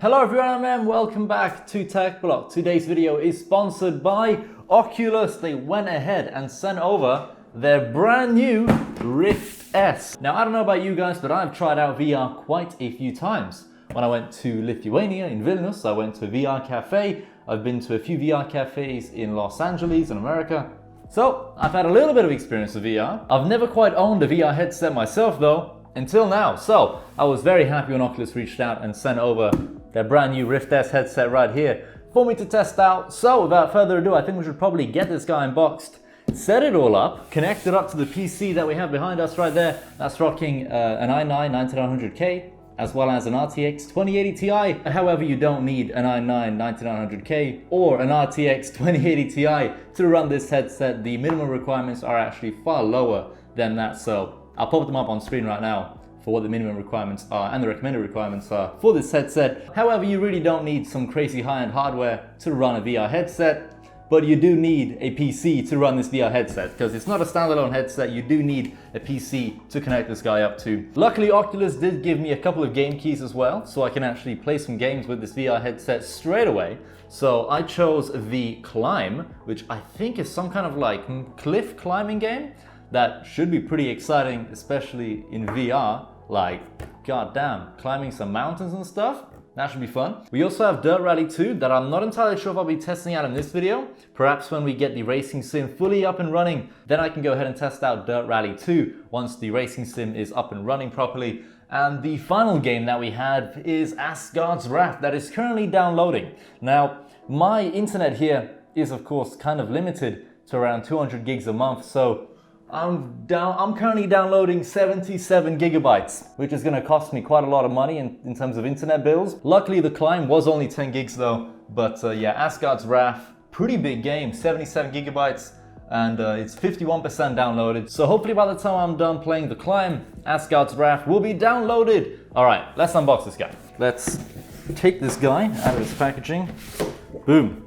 Hello everyone and welcome back to TechBlock. Today's video is sponsored by Oculus. They went ahead and sent over their brand new Rift S. Now I don't know about you guys, but I've tried out VR quite a few times. When I went to Lithuania in Vilnius, I went to a VR cafe. I've been to a few VR cafes in Los Angeles in America. So I've had a little bit of experience with VR. I've never quite owned a VR headset myself though, until now. So I was very happy when Oculus reached out and sent over their brand new Rift S headset right here for me to test out. So without further ado, I think we should probably get this guy unboxed, set it all up, connect it up to the PC that we have behind us right there. That's rocking an i9-9900K as well as an RTX 2080 Ti. However, you don't need an i9-9900K or an RTX 2080 Ti to run this headset. The minimum requirements are actually far lower than that. So I'll pop them up on screen right now for what the minimum requirements are and the recommended requirements are for this headset. However, you really don't need some crazy high-end hardware to run a VR headset, but you do need a PC to run this VR headset because it's not a standalone headset. You do need a PC to connect this guy up to. Luckily, Oculus did give me a couple of game keys as well, so I can actually play some games with this VR headset straight away. So I chose the Climb, which I think is some kind of like cliff climbing game that should be pretty exciting, especially in VR. Like, goddamn, climbing some mountains and stuff. That should be fun. We also have Dirt Rally 2 that I'm not entirely sure if I'll be testing out in this video. Perhaps when we get the racing sim fully up and running, then I can go ahead and test out Dirt Rally 2 once the racing sim is up and running properly. And the final game that we had is Asgard's Wrath that is currently downloading. Now, my internet here is of course kind of limited to around 200 gigs a month, so I'm currently downloading 77 gigabytes, which is going to cost me quite a lot of money in terms of internet bills. Luckily, the Climb was only 10 gigs though, but yeah, Asgard's Wrath, pretty big game, 77 gigabytes, and it's 51% downloaded. So hopefully by the time I'm done playing the Climb, Asgard's Wrath will be downloaded. All right, let's unbox this guy. Let's take this guy out of its packaging. Boom.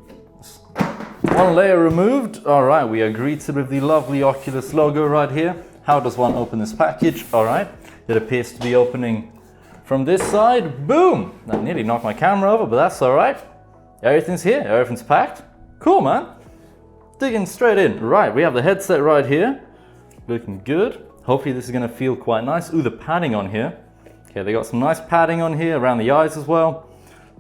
One layer removed. All right, we are greeted with the lovely Oculus logo right here. How does one open this package? All right, it appears to be opening from this side. Boom! That nearly knocked my camera over, but that's all right. Everything's here, everything's packed. Cool, man. Digging straight in. Right, we have the headset right here. Looking good. Hopefully this is gonna feel quite nice. Ooh, the padding on here. Okay, they got some nice padding on here around the eyes as well.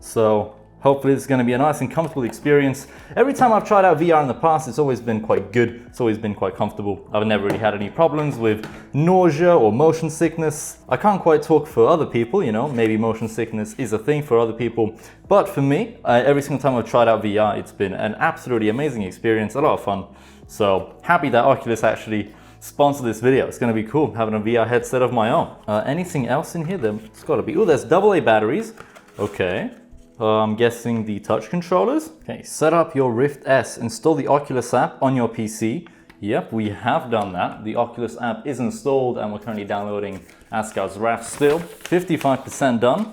So hopefully it's going to be a nice and comfortable experience. Every time I've tried out VR in the past, it's always been quite good. It's always been quite comfortable. I've never really had any problems with nausea or motion sickness. I can't quite talk for other people, you know, maybe motion sickness is a thing for other people. But for me, every single time I've tried out VR, it's been an absolutely amazing experience, a lot of fun. So happy that Oculus actually sponsored this video. It's going to be cool having a VR headset of my own. Anything else in here? There's got to be. Oh, there's AA batteries. Okay. I'm guessing the touch controllers. Okay, set up your Rift S. Install the Oculus app on your PC. Yep, we have done that. The Oculus app is installed and we're currently downloading Asgard's Wrath still. 55% done.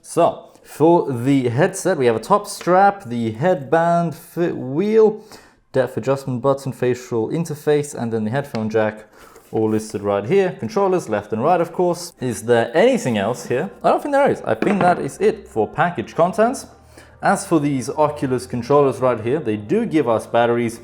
So, for the headset, we have a top strap, the headband, fit wheel, depth adjustment button, facial interface, and then the headphone jack. All listed right here. Controllers left and right, of course. Is there anything else here? I don't think there is. I think that is it for package contents. As for these Oculus controllers right here, they do give us batteries.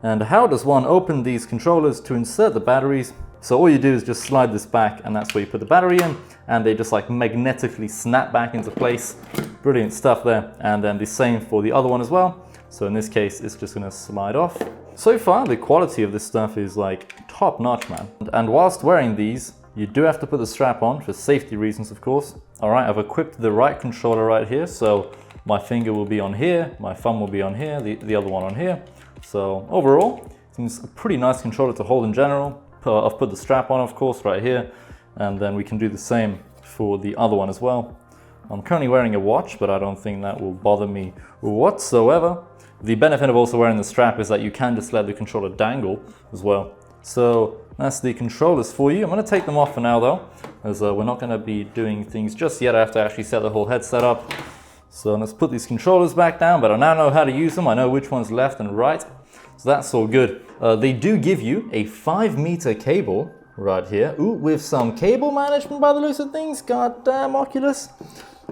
And how does one open these controllers to insert the batteries? So all you do is just slide this back and that's where you put the battery in, and they just like magnetically snap back into place. Brilliant stuff there. And then the same for the other one as well. So in this case, it's just gonna slide off. So far, the quality of this stuff is like top notch, man. And whilst wearing these, you do have to put the strap on for safety reasons, of course. All right, I've equipped the right controller right here. So my finger will be on here, my thumb will be on here, the other one on here. So overall, it's a pretty nice controller to hold in general. I've put the strap on, of course, right here. And then we can do the same for the other one as well. I'm currently wearing a watch, but I don't think that will bother me whatsoever. The benefit of also wearing the strap is that you can just let the controller dangle as well. So that's the controllers for you. I'm going to take them off for now though, as we're not going to be doing things just yet. I have to actually set the whole headset up. So let's put these controllers back down, but I now know how to use them. I know which one's left and right. So that's all good. They do give you a 5-meter cable right here. Ooh, with some cable management by the looks of things. God damn, Oculus.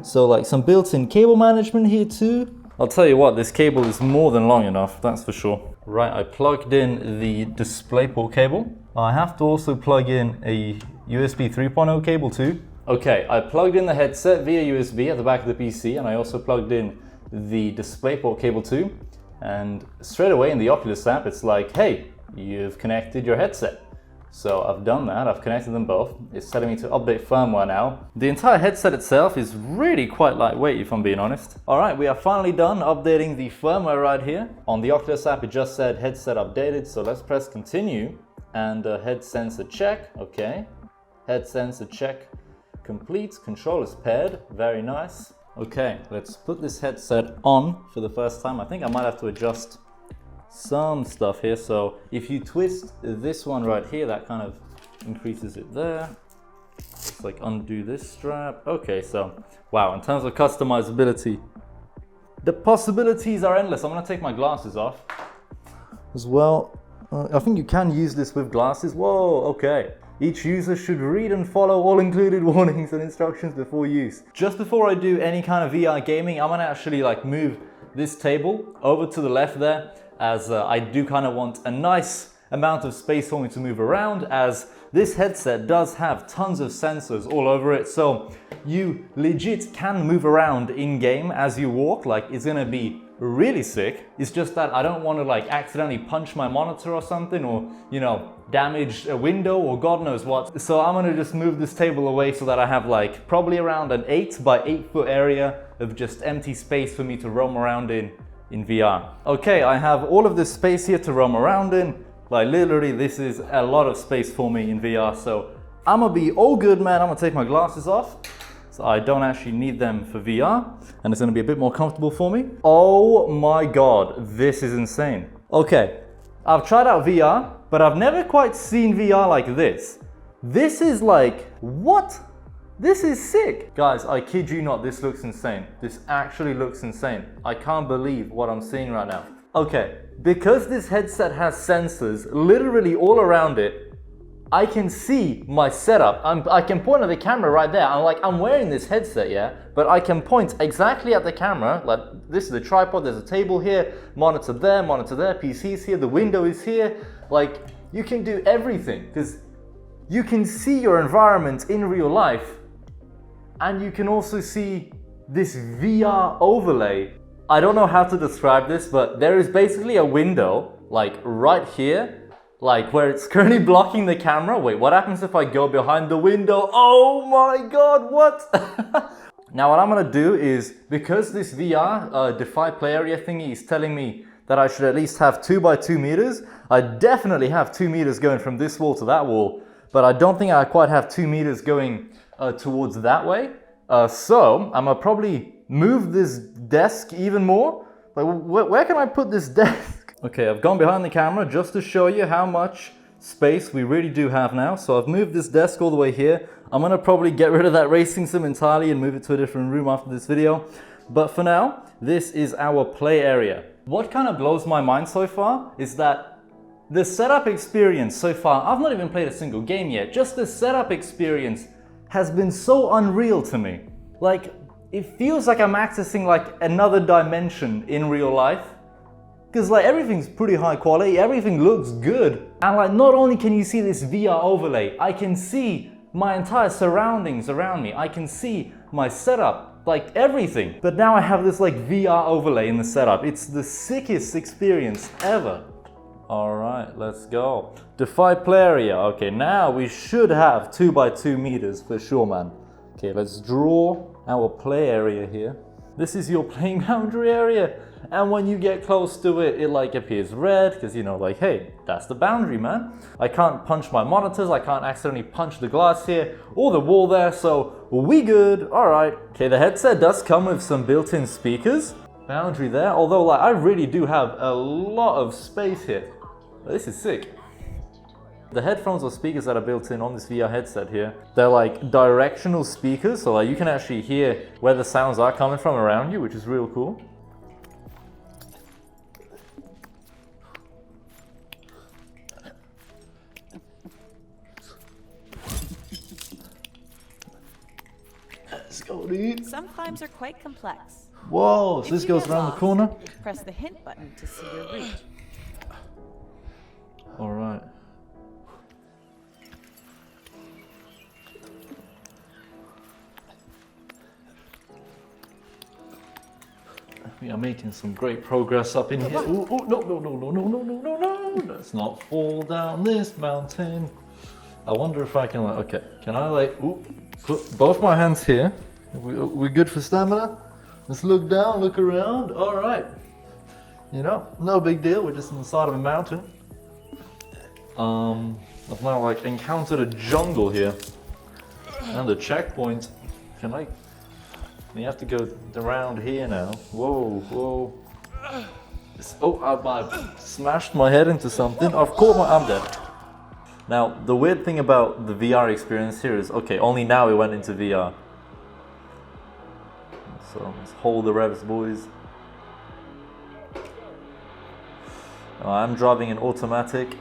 So like some built-in cable management here too. I'll tell you what, this cable is more than long enough, that's for sure. Right, I plugged in the DisplayPort cable. I have to also plug in a USB 3.0 cable too. Okay, I plugged in the headset via USB at the back of the PC, and I also plugged in the DisplayPort cable too. And straight away in the Oculus app, it's like, hey, you've connected your headset. So I've done that, I've connected them both. It's telling me to update firmware now. The entire headset itself is really quite lightweight, if I'm being honest. All right, we are finally done updating the firmware right here. On the Oculus app, it just said headset updated. So let's press continue and head sensor check. Okay, head sensor check complete. Control is paired, very nice. Okay, let's put this headset on for the first time. I think I might have to adjust some stuff here. So if you twist this one right here, that kind of increases it there. It's like undo this strap. Okay, so wow, in terms of customizability, the possibilities are endless. I'm gonna take my glasses off as well. I think you can use this with glasses. Whoa, okay. Each user should read and follow all included warnings and instructions before use. Just before I do any kind of VR gaming, I'm gonna actually like move this table over to the left there, as I do kind of want a nice amount of space for me to move around, as this headset does have tons of sensors all over it. So you legit can move around in game as you walk. Like, it's gonna be really sick. It's just that I don't want to like accidentally punch my monitor or something, or you know, damage a window or God knows what. So I'm gonna just move this table away so that I have like probably around an 8 by 8 foot area of just empty space for me to roam around in VR. Okay, I have all of this space here to roam around in. Like literally, this is a lot of space for me in VR. So I'm gonna be all good, man. I'm gonna take my glasses off, so I don't actually need them for VR, and it's gonna be a bit more comfortable for me. Oh my God, this is insane. Okay, I've tried out VR, but I've never quite seen VR like this. This is like, what? This is sick. Guys, I kid you not, this looks insane. This actually looks insane. I can't believe what I'm seeing right now. Okay, because this headset has sensors literally all around it, I can see my setup. I can point at the camera right there. I'm wearing this headset, yeah, but I can point exactly at the camera. Like, this is the tripod, there's a table here, monitor there, PC's here, the window is here. Like, you can do everything because you can see your environment in real life, and you can also see this VR overlay. I don't know how to describe this, but there is basically a window, like right here, like where it's currently blocking the camera. Wait, what happens if I go behind the window? Oh my God, what? Now what I'm gonna do is, because this VR Defy Play Area thingy is telling me that I should at least have 2 by 2 meters, I definitely have 2 meters going from this wall to that wall, but I don't think I quite have 2 meters going towards that way. So I'm gonna probably move this desk even more. Like, where can I put this desk? Okay, I've gone behind the camera just to show you how much space we really do have now. So I've moved this desk all the way here. I'm gonna probably get rid of that racing sim entirely and move it to a different room after this video. But for now, this is our play area. What kind of blows my mind so far is that the setup experience so far, I've not even played a single game yet, just the setup experience has been so unreal to me. Like, it feels like I'm accessing like another dimension in real life. Cause like everything's pretty high quality, everything looks good. And like, not only can you see this VR overlay, I can see my entire surroundings around me. I can see my setup, like everything. But now I have this like VR overlay in the setup. It's the sickest experience ever. All right, let's go. Defy Play Area. Okay, now we should have 2 by 2 meters for sure, man. Okay, let's draw our play area here. This is your playing boundary area. And when you get close to it, it like appears red because, you know, like, hey, that's the boundary, man. I can't punch my monitors. I can't accidentally punch the glass here or the wall there. So we good. All right. Okay, the headset does come with some built-in speakers. Boundary there. Although like I really do have a lot of space here. This is sick. The headphones or speakers that are built in on this VR headset here, they're like directional speakers, so like you can actually hear where the sounds are coming from around you, which is real cool. Let's go buddy. Some climbs are quite complex. Whoa, so If this you goes get around the lost, corner? Press the hint button to see your route. Alright. We are making some great progress up in here. Ooh, ooh, no, no, no, no, no, no, no, no, no. Let's not fall down this mountain. I wonder if I can, like, okay, can I, like, ooh, put both my hands here? We good for stamina? Let's look down, look around. All right. You know, no big deal. We're just on the side of a mountain. I've now, like, encountered a jungle here. And a checkpoint. Can I? You have to go around here now. Whoa, whoa. Oh, I smashed my head into something. I've caught my arm dead. Now, the weird thing about the VR experience here is, okay, only now we went into VR. So let's hold the revs, boys. I'm driving an automatic.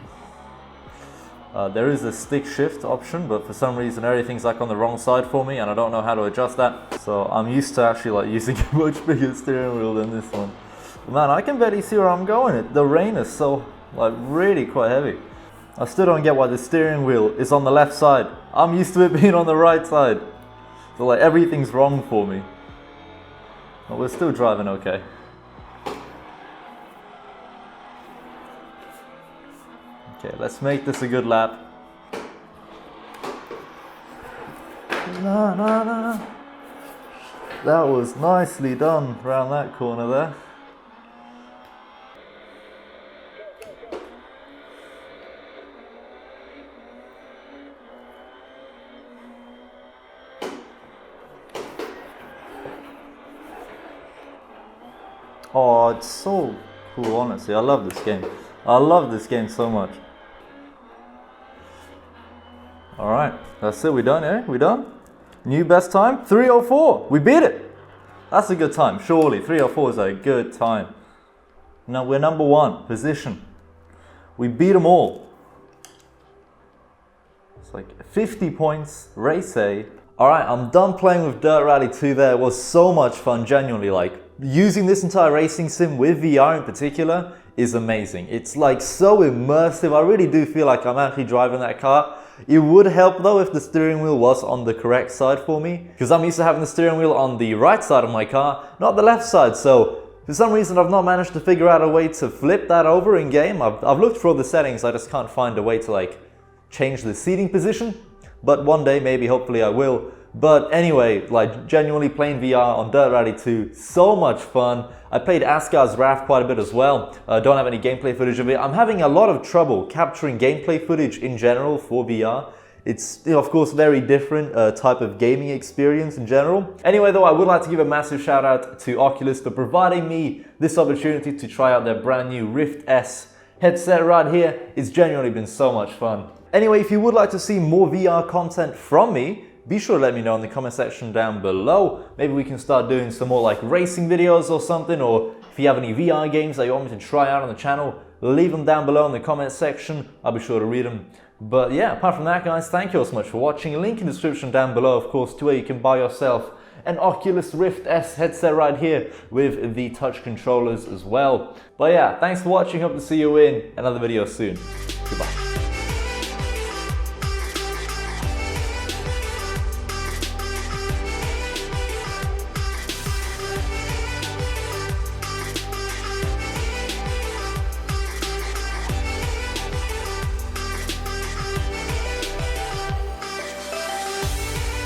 There is a stick shift option, but for some reason everything's like on the wrong side for me and I don't know how to adjust that. So I'm used to actually like using a much bigger steering wheel than this one. But man, I can barely see where I'm going. The rain is so like really quite heavy. I still don't get why the steering wheel is on the left side. I'm used to it being on the right side. So like everything's wrong for me. But we're still driving okay. Okay, let's make this a good lap. That was nicely done around that corner there. Oh, it's so cool, honestly. I love this game. I love this game so much. Alright, that's it. We're done, eh? We're done? New best time? 3:04. We beat it. That's a good time, surely. 3:04 is a good time. Now we're number 1 position. We beat them all. It's like 50 points, race A. Alright, I'm done playing with Dirt Rally 2 there. It was so much fun, genuinely. Like, using this entire racing sim with VR in particular is amazing. It's like so immersive. I really do feel like I'm actually driving that car. It would help though if the steering wheel was on the correct side for me, because I'm used to having the steering wheel on the right side of my car, not the left side. So for some reason I've not managed to figure out a way to flip that over in game. I've looked for all the settings, I just can't find a way to like change the seating position, but one day maybe, hopefully I will. But anyway, like genuinely playing VR on Dirt Rally 2, so much fun. I played Asgard's Wrath quite a bit as well. Don't have any gameplay footage of it. I'm having a lot of trouble capturing gameplay footage in general for VR. It's, you know, of course, very different type of gaming experience in general. Anyway, though, I would like to give a massive shout out to Oculus for providing me this opportunity to try out their brand new Rift S headset right here. It's genuinely been so much fun. Anyway, if you would like to see more VR content from me, be sure to let me know in the comment section down below. Maybe we can start doing some more like racing videos or something, or if you have any VR games that you want me to try out on the channel, leave them down below in the comment section. I'll be sure to read them. But yeah, apart from that, guys, thank you all so much for watching. Link in the description down below, of course, to where you can buy yourself an Oculus Rift S headset right here with the touch controllers as well. But yeah, thanks for watching. Hope to see you in another video soon. Goodbye.